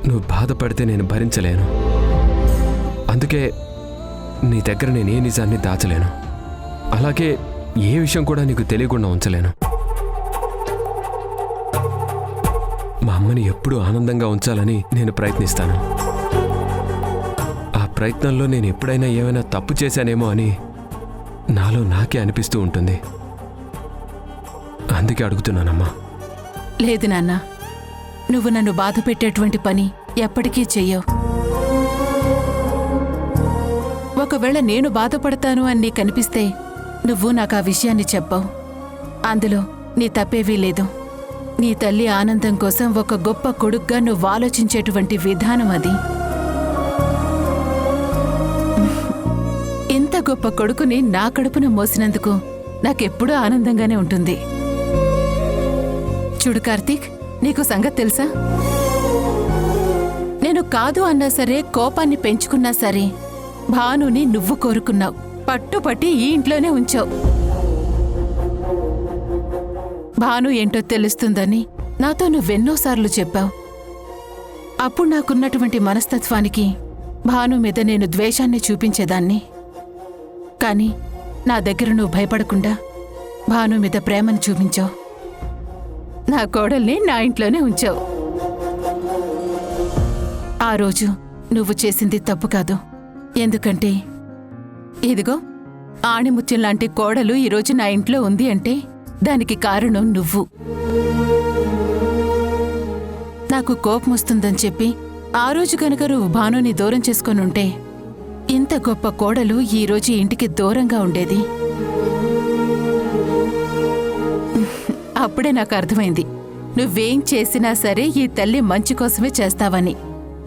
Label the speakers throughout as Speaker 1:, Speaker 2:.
Speaker 1: నువ్వు బాధపడితే నేను భరించలేను. అందుకే నీ దగ్గర నేను ఏ నిజాన్ని దాచలేను. అలాగే ఏ విషయం కూడా నీకు తెలియకుండా ఉంచలేను. మా అమ్మని ఎప్పుడూ ఆనందంగా ఉంచాలని నేను ప్రయత్నిస్తాను. ఆ ప్రయత్నంలో నేను ఎప్పుడైనా ఏమైనా తప్పు చేశానేమో అని నాలో నాకే అనిపిస్తూ ఉంటుంది. అందుకే అడుగుతున్నానమ్మా.
Speaker 2: లేదు నాన్న, నువ్వు నన్ను బాధ పెట్టేటువంటి పని ఎప్పటికీ చెయ్యవు. ఒకవేళ నేను బాధపడతాను అని నీకు అనిపిస్తే నువ్వు నాకు ఆ విషయాన్ని చెప్పావు. అందులో నీ తప్పేవీ లేదు. నీ తల్లి ఆనందం కోసం ఒక గొప్ప కొడుగ్గా నువ్వు ఆలోచించేటువంటి విధానం అది. ఇంత గొప్ప కొడుకుని నా కడుపున మోసినందుకు నాకెప్పుడూ ఆనందంగానే ఉంటుంది. చూడు కార్తీక్, నీకు సంగతి తెలుసా? నేను కాదు అన్నా సరే, కోపాన్ని పెంచుకున్నా సరే, భానుని నువ్వు కోరుకున్నావు. పట్టుపట్టి ఈ ఇంట్లోనే ఉంచావు. భాను ఏంటో తెలుస్తుందని నాతో నువ్వెన్నోసార్లు చెప్పావు. అప్పుడు నాకున్నటువంటి మనస్తత్వానికి భాను మీద నేను ద్వేషాన్ని చూపించేదాన్ని. కాని నా దగ్గర నువ్వు భయపడకుండా భాను మీద ప్రేమను చూపించావు. నా కోడల్ని నా ఇంట్లోనే ఉంచావు. ఆ రోజు నువ్వు చేసింది తప్పు కాదు. ఎందుకంటే ఇదిగో ఆణిముత్యం లాంటి కోడలు ఈరోజు నా ఇంట్లో ఉంది అంటే దానికి కారణం నువ్వు. నాకు కోపం వస్తుందని చెప్పి ఆ రోజు కనుక నువ్వు భానుని దూరం చేసుకొనుంటే ఇంత గొప్ప కోడలు ఈరోజు ఇంటికి దూరంగా ఉండేది. అప్పుడే నాకు అర్థమైంది, నువ్వేం చేసినా సరే ఈ తల్లి మంచి కోసమే చేస్తావని,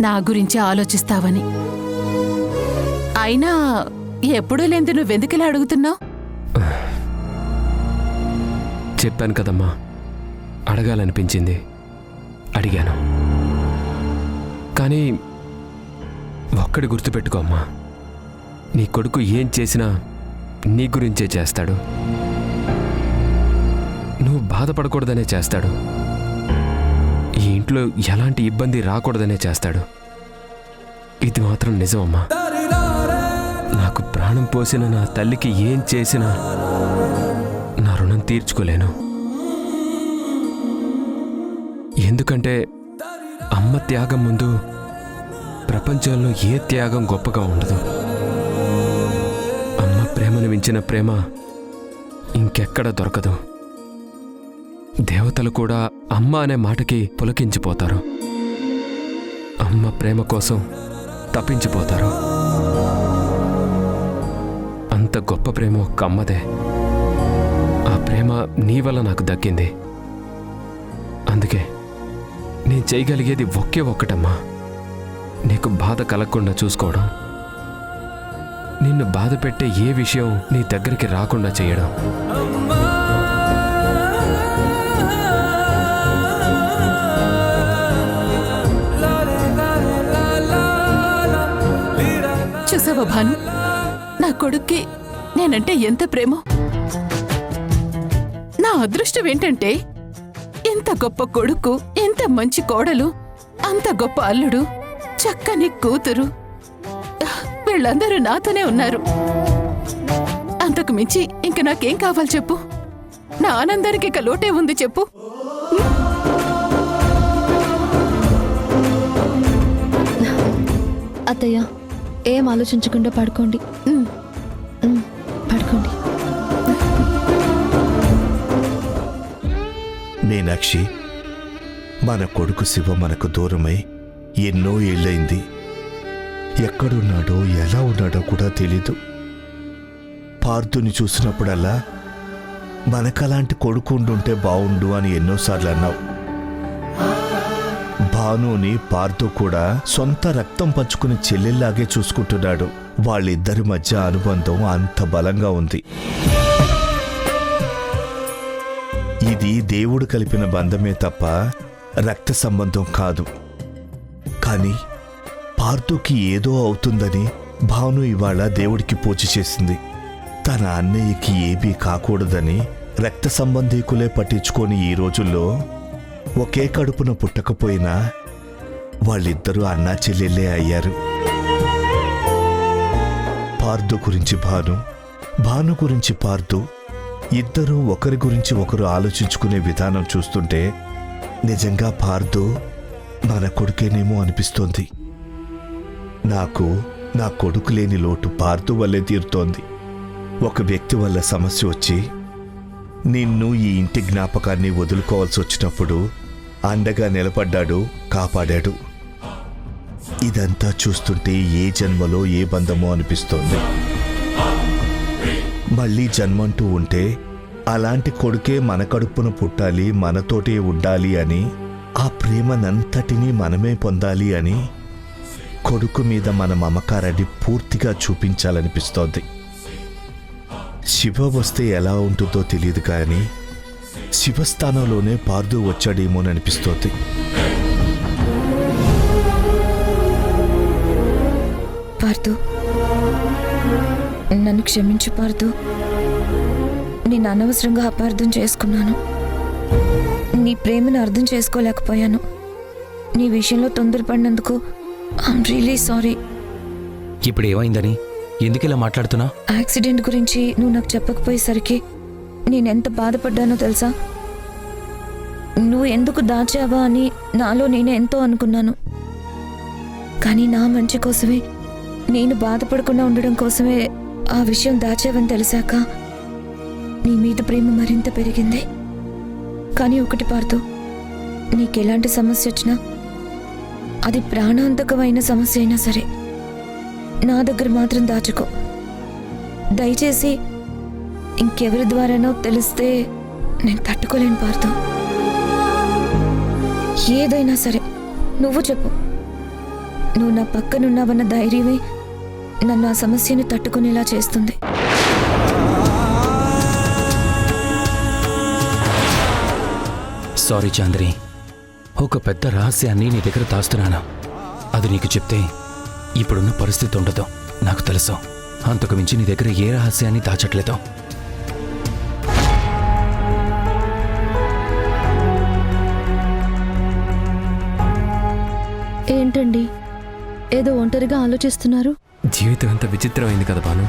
Speaker 2: నా గురించి ఆలోచిస్తావని. అయినా ఎప్పుడూ లేంది నువ్వెందుకిలా అడుగుతున్నావు?
Speaker 1: చెప్పాను కదమ్మా, అడగాలనిపించింది, అడిగాను. కానీ ఒక్కడి గుర్తుపెట్టుకో అమ్మా, నీ కొడుకు ఏం చేసినా నీ గురించే చేస్తాడు. నువ్వు బాధపడకూడదనే చేస్తాడు. ఈ ఇంట్లో ఎలాంటి ఇబ్బంది రాకూడదనే చేస్తాడు. ఇది మాత్రం నిజమమ్మా. నాకు ప్రాణం పోసిన నా తల్లికి ఏం చేసినా నా రుణం తీర్చుకోలేను. ఎందుకంటే అమ్మ త్యాగం ముందు ప్రపంచంలో ఏ త్యాగం గొప్పగా ఉండదు. అమ్మ ప్రేమను మించిన ప్రేమ ఇంకెక్కడ దొరకదు. దేవతలు కూడా అమ్మ అనే మాటకి పులకించిపోతారు. అమ్మ ప్రేమ కోసం తప్పించిపోతారు. అంత గొప్ప ప్రేమ ఒక్క అమ్మదే. ఆ ప్రేమ నీ వల్ల నాకు దక్కింది. అందుకే నేను చేయగలిగేది ఒకే ఒక్కటమ్మా, నీకు బాధ కలగకుండా చూసుకోవడం. నిన్ను బాధ పెట్టే ఏ విషయం నీ దగ్గరికి రాకుండా చేయడం.
Speaker 2: చూసావా భాను, నా కొడుక్కి నేనంటే ఎంత ప్రేమో. నా అదృష్టం ఏంటంటే ఎంత గొప్ప కొడుకు, ఎంత మంచి కోడలు, అంత గొప్ప అల్లుడు, చక్కని కూతురు, వీళ్ళందరూ నాతోనే ఉన్నారు. అంతకు మించి ఇంక నాకేం కావాలి చెప్పు? నా ఆనందానికి ఇక లోటే ఉంది చెప్పు?
Speaker 3: అత్తయ్య, ఏం ఆలోచించకుండా పడుకోండి. పడుకోండి.
Speaker 4: మీనాక్షి, మన కొడుకు శివ మనకు దూరమై ఎన్నో ఏళ్ళైంది. ఎక్కడున్నాడో ఎలా ఉన్నాడో కూడా తెలీదు. పార్థుని చూసినప్పుడల్లా మనకలాంటి కొడుకు ఉండుంటే బావుండు అని ఎన్నోసార్లు అన్నావు. భానుని పార్థు కూడా సొంత రక్తం పంచుకుని చెల్లెల్లాగే చూసుకుంటున్నాడు. వాళ్ళిద్దరి మధ్య అనుబంధం అంత బలంగా ఉంది. ఇది దేవుడు కలిపిన బంధమే తప్ప రక్త సంబంధం కాదు. కానీ పార్థుకి ఏదో అవుతుందని భాను ఇవాళ దేవుడికి పూజ చేసింది. తన అన్నయ్యకి ఏమీ కాకూడదని రక్త సంబంధీకులే పట్టించుకొని ఈ రోజుల్లో ఒకే కడుపున పుట్టకపోయినా వాళ్ళిద్దరూ అన్నా చెల్లెళ్ళే అయ్యారు. పార్దు గురించి భాను, భాను గురించి పార్దు, ఇద్దరూ ఒకరి గురించి ఒకరు ఆలోచించుకునే విధానం చూస్తుంటే నిజంగా పార్దు మన కొడుకేనేమో అనిపిస్తోంది. నాకు నా కొడుకు లేని లోటు పార్దు వల్లే తీరుతోంది. ఒక వ్యక్తి వల్ల సమస్య వచ్చి నిన్ను ఈ ఇంటి జ్ఞాపకాన్ని వదులుకోవాల్సి వచ్చినప్పుడు అండగా నిలబడ్డాడు, కాపాడాడు. ఇదంతా చూస్తుంటే ఏ జన్మలో ఏ బంధమో అనిపిస్తోంది. మళ్ళీ జన్మంటూ ఉంటే అలాంటి కొడుకే మన కడుపున పుట్టాలి, మనతోటే ఉండాలి అని, ఆ ప్రేమనంతటినీ మనమే పొందాలి అని కొడుకు మీద మన మమకారాన్ని పూర్తిగా చూపించాలనిపిస్తోంది. శివ వస్తే ఎలా ఉంటుందో తెలియదు కానీ శివస్థానంలోనే పార్దు వచ్చాడేమోననిపిస్తోంది.
Speaker 3: పార్దు, నన్ను క్షమించు పార్దు. నేను అనవసరంగా అపార్థం చేసుకున్నాను. నీ ప్రేమను అర్థం చేసుకోలేకపోయాను. నీ విషయంలో తొందరపడినందుకు ఐఎమ్ రియలీ సారీ.
Speaker 5: ఇప్పుడు ఏమైందని ఎందుకు ఇలా మాట్లాడుతున్నా?
Speaker 3: యాక్సిడెంట్ గురించి నువ్వు నాకు చెప్పకపోయేసరికి నేనెంత బాధపడ్డానో తెలుసా? నువ్వు ఎందుకు దాచావా అని నాలో నేనే ఎంతో అనుకున్నాను. కానీ నా మంచి కోసమే, నేను బాధపడకుండా ఉండడం కోసమే ఆ విషయం దాచావని తెలిసాక నీ మీద ప్రేమ మరింత పెరిగింది. కానీ ఒకటి పార్దు, నీకెలాంటి సమస్య వచ్చినా, అది ప్రాణాంతకమైన సమస్య అయినా సరే నా దగ్గర మాత్రం దాచుకో. దయచేసి ఇంకెవరి ద్వారానో తెలిస్తే నేను తట్టుకోలేను పార్దు. ఏదైనా సరే నువ్వు చెప్పు. నువ్వు నా పక్కనున్నావన్న ధైర్యమే నన్ను ఆ సమస్యను తట్టుకునేలా చేస్తుంది.
Speaker 5: సారీ చాంద్రి, ఒక పెద్ద రహస్యాన్ని నీ దగ్గర దాస్తున్నాను. అది నీకు చెప్తే ఇప్పుడున్న పరిస్థితి ఉండదు, నాకు తెలుసు. అంతకు మించి నీ దగ్గర ఏ రహస్యాన్ని దాచట్లేదు.
Speaker 3: ఏంటండి ఏదో ఒంటరిగా ఆలోచిస్తున్నారు?
Speaker 1: జీవితం ఎంత విచిత్రమైంది కదా భాను.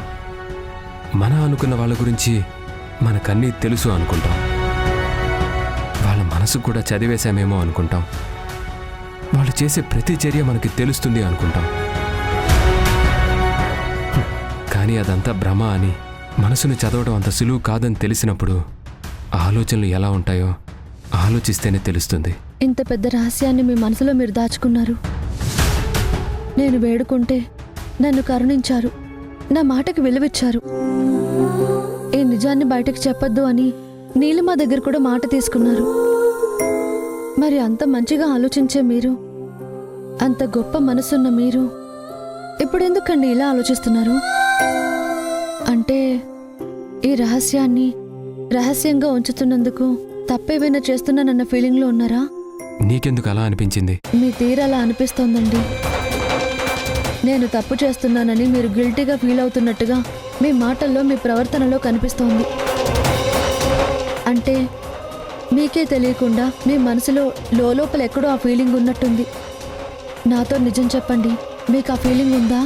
Speaker 1: మన అనుకున్న వాళ్ళ గురించి మనకన్నీ తెలుసు అనుకుంటాం, వాళ్ళ మనసు కూడా చదివేశామేమో అనుకుంటాం, వాళ్ళు చేసే ప్రతి చర్య మనకి తెలుస్తుంది అనుకుంటాం. కానీ అదంతా భ్రమ అని, మనసును చదవడం అంత సులువు కాదని తెలిసినప్పుడు ఆలోచనలు ఎలా ఉంటాయో ఆలోచిస్తేనే తెలుస్తుంది.
Speaker 3: ఇంత పెద్ద రహస్యాన్ని మీ మనసులో మీరు దాచుకున్నారు. నేను వేడుకుంటే నన్ను కరుణించారు, నా మాటకి విలువిచ్చారు. ఈ నిజాన్ని బయటకు చెప్పొద్దు అని నీలిమ దగ్గర కూడా మాట తీసుకున్నారు. మరి అంత మంచిగా ఆలోచించే మీరు, అంత గొప్ప మనసున్న మీరు ఇప్పుడెందుకండి ఇలా ఆలోచిస్తున్నారు? అంటే ఈ రహస్యాన్ని రహస్యంగా ఉంచుతున్నందుకు తప్పేమైనా చేస్తున్నానన్న ఫీలింగ్లో ఉన్నారా?
Speaker 1: నీకెందుకు అలా అనిపించింది?
Speaker 3: మీ తీరలా అనిపిస్తోందండి. నేను తప్పు చేస్తున్నానని మీరు గిల్టీగా ఫీల్ అవుతున్నట్టుగా మీ మాటల్లో, మీ ప్రవర్తనలో కనిపిస్తోంది. అంటే మీకే తెలియకుండా మీ మనసులో లోపల ఎక్కడో ఆ ఫీలింగ్ ఉన్నట్టుంది. నాతో నిజం చెప్పండి, మీకు ఆ ఫీలింగ్ ఉందా?